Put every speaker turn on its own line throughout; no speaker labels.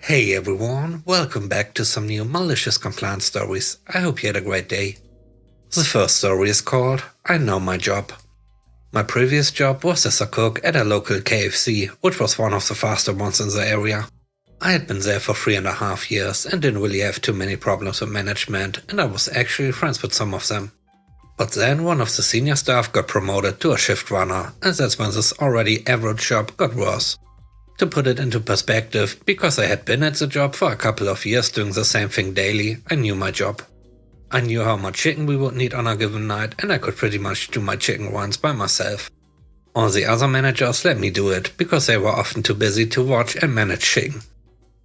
Hey everyone, welcome back to some new malicious compliance stories. I hope you had a great day. The first story is called I Know My Job. My previous job was as a cook at a local KFC, which was one of the faster ones in the area. I had been there for 3.5 years and didn't really have too many problems with management, and I was actually friends with some of them. But then one of the senior staff got promoted to a shift runner, and that's when this already average job got worse. To put it into perspective, because I had been at the job for a couple of years doing the same thing daily, I knew my job. I knew how much chicken we would need on a given night, and I could pretty much do my chicken runs by myself. All the other managers let me do it, because they were often too busy to watch and manage chicken.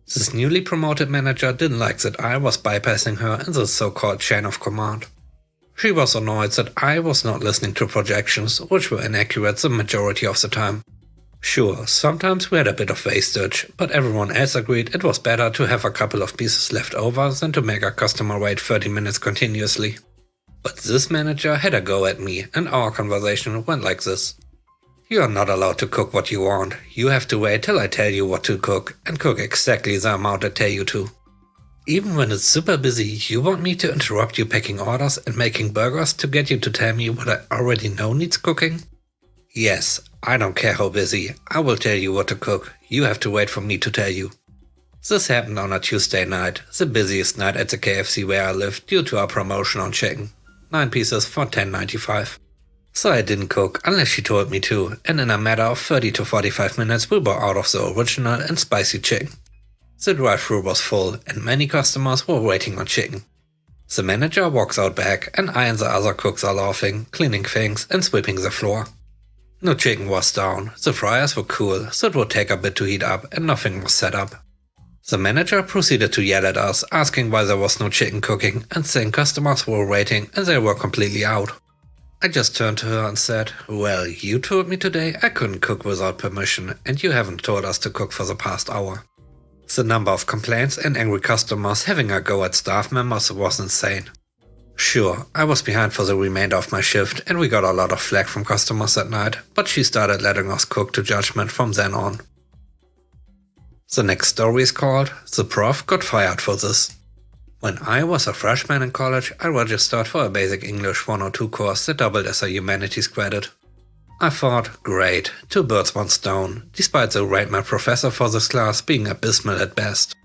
This newly promoted manager didn't like that I was bypassing her in the so-called chain of command. She was annoyed that I was not listening to projections, which were inaccurate the majority of the time. Sure, sometimes we had a bit of wastage, but everyone else agreed it was better to have a couple of pieces left over than to make a customer wait 30 minutes continuously. But this manager had a go at me, and our conversation went like this. You are not allowed to cook what you want. You have to wait till I tell you what to cook, and cook exactly the amount I tell you to. Even when it's super busy, you want me to interrupt you packing orders and making burgers to get you to tell me what I already know needs cooking? Yes, I don't care how busy, I will tell you what to cook, you have to wait for me to tell you. This happened on a Tuesday night, the busiest night at the KFC where I lived due to our promotion on chicken. 9 pieces for $10.95. So I didn't cook unless she told me to, and in a matter of 30 to 45 minutes we were out of the original and spicy chicken. The drive-thru was full and many customers were waiting on chicken. The manager walks out back and I and the other cooks are laughing, cleaning things and sweeping the floor. No chicken was down, the fryers were cool, so it would take a bit to heat up and nothing was set up. The manager proceeded to yell at us, asking why there was no chicken cooking and saying customers were waiting and they were completely out. I just turned to her and said, well, you told me today I couldn't cook without permission and you haven't told us to cook for the past hour. The number of complaints and angry customers having a go at staff members was insane. Sure, I was behind for the remainder of my shift and we got a lot of flack from customers that night, but she started letting us cook to judgment from then on. The next story is called The Prof got fired for this. When I was a freshman in college, I registered for a basic English 102 course that doubled as a humanities credit. I thought, great, 2 birds 1 stone, despite the rate my professor for this class being abysmal at best.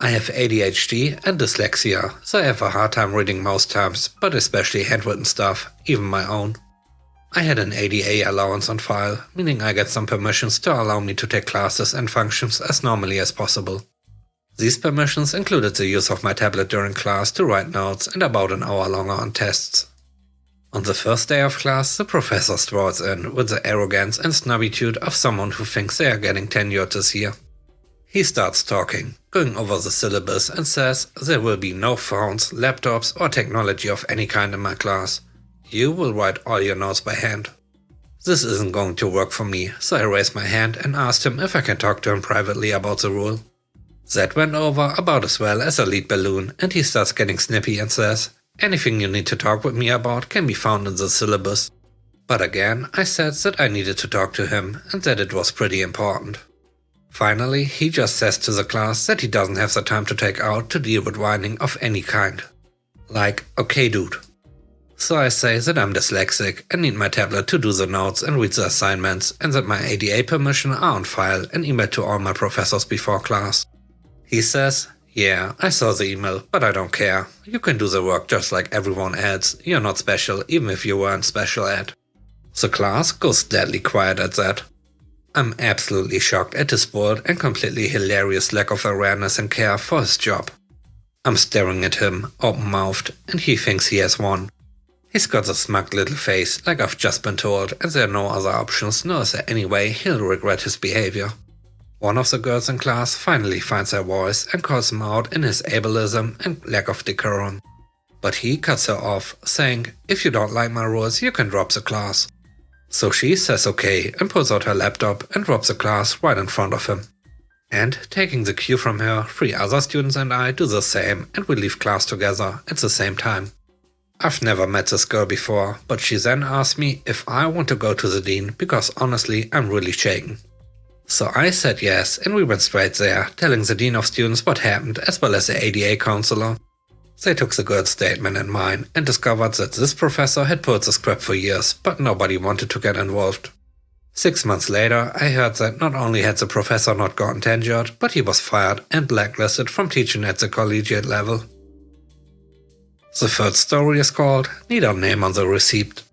I have ADHD and dyslexia, so I have a hard time reading most times, but especially handwritten stuff, even my own. I had an ADA allowance on file, meaning I get some permissions to allow me to take classes and functions as normally as possible. These permissions included the use of my tablet during class to write notes and about an hour longer on tests. On the first day of class, the professor strolls in with the arrogance and snobbitude of someone who thinks they are getting tenured this year. He starts talking, going over the syllabus and says there will be no phones, laptops or technology of any kind in my class. You will write all your notes by hand. This isn't going to work for me, so I raised my hand and asked him if I can talk to him privately about the rule. That went over about as well as a lead balloon and he starts getting snippy and says, anything you need to talk with me about can be found in the syllabus. But again, I said that I needed to talk to him and that it was pretty important. Finally, he just says to the class that he doesn't have the time to take out to deal with whining of any kind. Like, okay dude. So I say that I'm dyslexic and need my tablet to do the notes and read the assignments and that my ADA permission are on file and emailed to all my professors before class. He says, yeah, I saw the email, but I don't care. You can do the work just like everyone else, you're not special even if you weren't special ed. The class goes deadly quiet at that. I'm absolutely shocked at his bold and completely hilarious lack of awareness and care for his job. I'm staring at him, open-mouthed, and he thinks he has won. He's got a smug little face like I've just been told and there are no other options nor is there any way he'll regret his behavior. One of the girls in class finally finds her voice and calls him out in his ableism and lack of decorum. But he cuts her off, saying, if you don't like my rules you can drop the class. So she says okay and pulls out her laptop and drops the class right in front of him. And taking the cue from her, 3 other students and I do the same and we leave class together at the same time. I've never met this girl before, but she then asks me if I want to go to the dean because honestly I'm really shaken. So I said yes, and we went straight there, telling the Dean of Students what happened as well as the ADA counselor. They took the girl's statement and mine and discovered that this professor had pulled the script for years, but nobody wanted to get involved. 6 months later, I heard that not only had the professor not gotten tenured, but he was fired and blacklisted from teaching at the collegiate level. The third story is called Need a Name on the Receipt.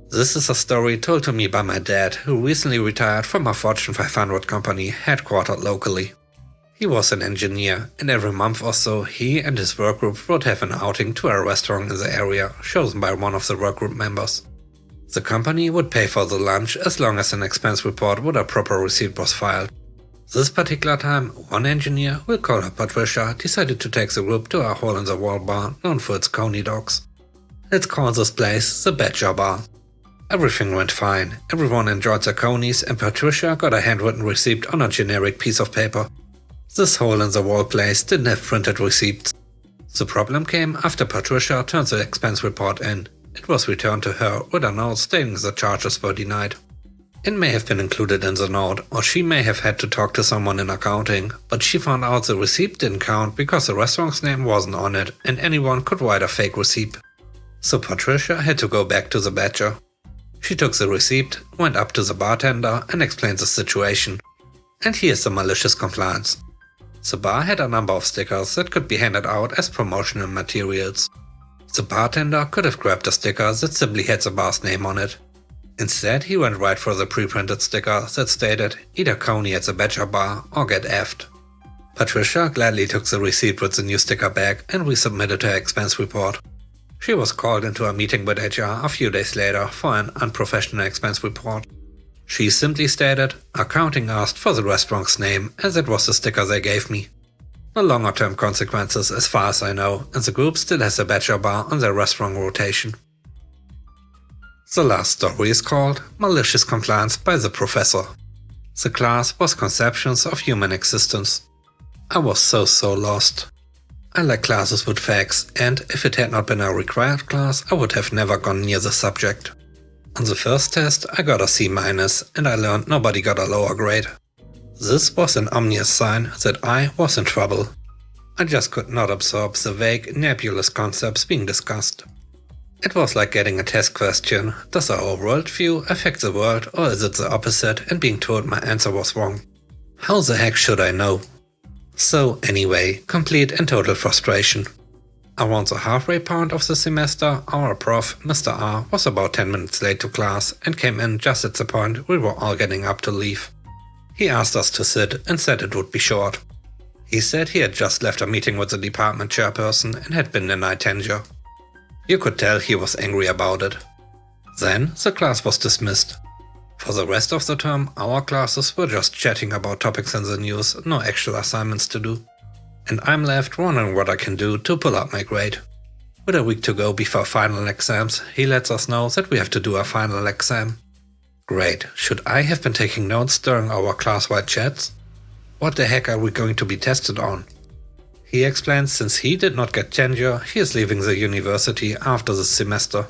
This is a story told to me by my dad, who recently retired from a Fortune 500 company headquartered locally. He was an engineer, and every month or so he and his workgroup would have an outing to a restaurant in the area, chosen by one of the workgroup members. The company would pay for the lunch as long as an expense report with a proper receipt was filed. This particular time, one engineer, we'll call her Patricia, decided to take the group to a hole-in-the-wall bar known for its coney dogs. Let's call this place the Badger Bar. Everything went fine, everyone enjoyed their conies, and Patricia got a handwritten receipt on a generic piece of paper. This hole-in-the-wall place didn't have printed receipts. The problem came after Patricia turned the expense report in. It was returned to her with a note stating the charges were denied. It may have been included in the note, or she may have had to talk to someone in accounting, but she found out the receipt didn't count because the restaurant's name wasn't on it and anyone could write a fake receipt. So Patricia had to go back to the Badger. She took the receipt, went up to the bartender and explained the situation. And here's the malicious compliance. The bar had a number of stickers that could be handed out as promotional materials. The bartender could have grabbed a sticker that simply had the bar's name on it. Instead, he went right for the pre-printed sticker that stated either coney at the Badger Bar or get effed. Patricia gladly took the receipt with the new sticker back and resubmitted her expense report. She was called into a meeting with HR a few days later for an unprofessional expense report. She simply stated, accounting asked for the restaurant's name as it was the sticker they gave me. No longer term consequences as far as I know, and the group still has a Badger Bar on their restaurant rotation. The last story is called Malicious Compliance by the Professor. The class was Conceptions of Human Existence. I was so lost. I like classes with facts, and if it had not been a required class, I would have never gone near the subject. On the first test, I got a C-, and I learned nobody got a lower grade. This was an ominous sign that I was in trouble. I just could not absorb the vague, nebulous concepts being discussed. It was like getting a test question, does our worldview affect the world or is it the opposite, and being told my answer was wrong. How the heck should I know? So anyway, complete and total frustration. Around the halfway point of the semester, our prof, Mr. R, was about 10 minutes late to class and came in just at the point we were all getting up to leave. He asked us to sit and said it would be short. He said he had just left a meeting with the department chairperson and had been denied tenure. You could tell he was angry about it. Then the class was dismissed. For the rest of the term, our classes were just chatting about topics in the news, no actual assignments to do. And I'm left wondering what I can do to pull up my grade. With a week to go before final exams, he lets us know that we have to do a final exam. Great, should I have been taking notes during our class-wide chats? What the heck are we going to be tested on? He explains since he did not get tenure, he is leaving the university after this semester.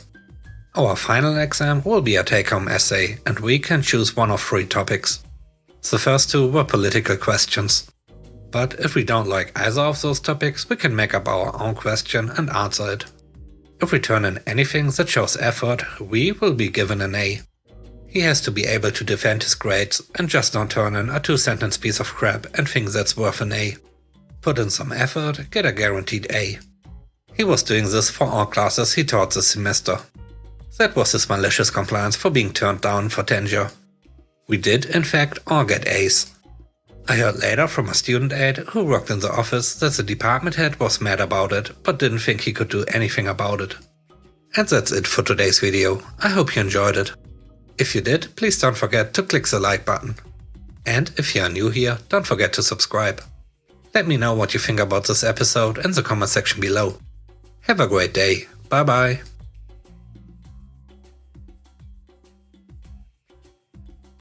Our final exam will be a take-home essay, and we can choose one of 3 topics. The first 2 were political questions. But if we don't like either of those topics, we can make up our own question and answer it. If we turn in anything that shows effort, we will be given an A. He has to be able to defend his grades and just don't turn in a 2-sentence piece of crap and think that's worth an A. Put in some effort, get a guaranteed A. He was doing this for all classes he taught this semester. That was his malicious compliance for being turned down for tenure. We did, in fact, all get A's. I heard later from a student aide who worked in the office that the department head was mad about it, but didn't think he could do anything about it. And that's it for today's video. I hope you enjoyed it. If you did, please don't forget to click the like button. And if you are new here, don't forget to subscribe. Let me know what you think about this episode in the comment section below. Have a great day. Bye bye.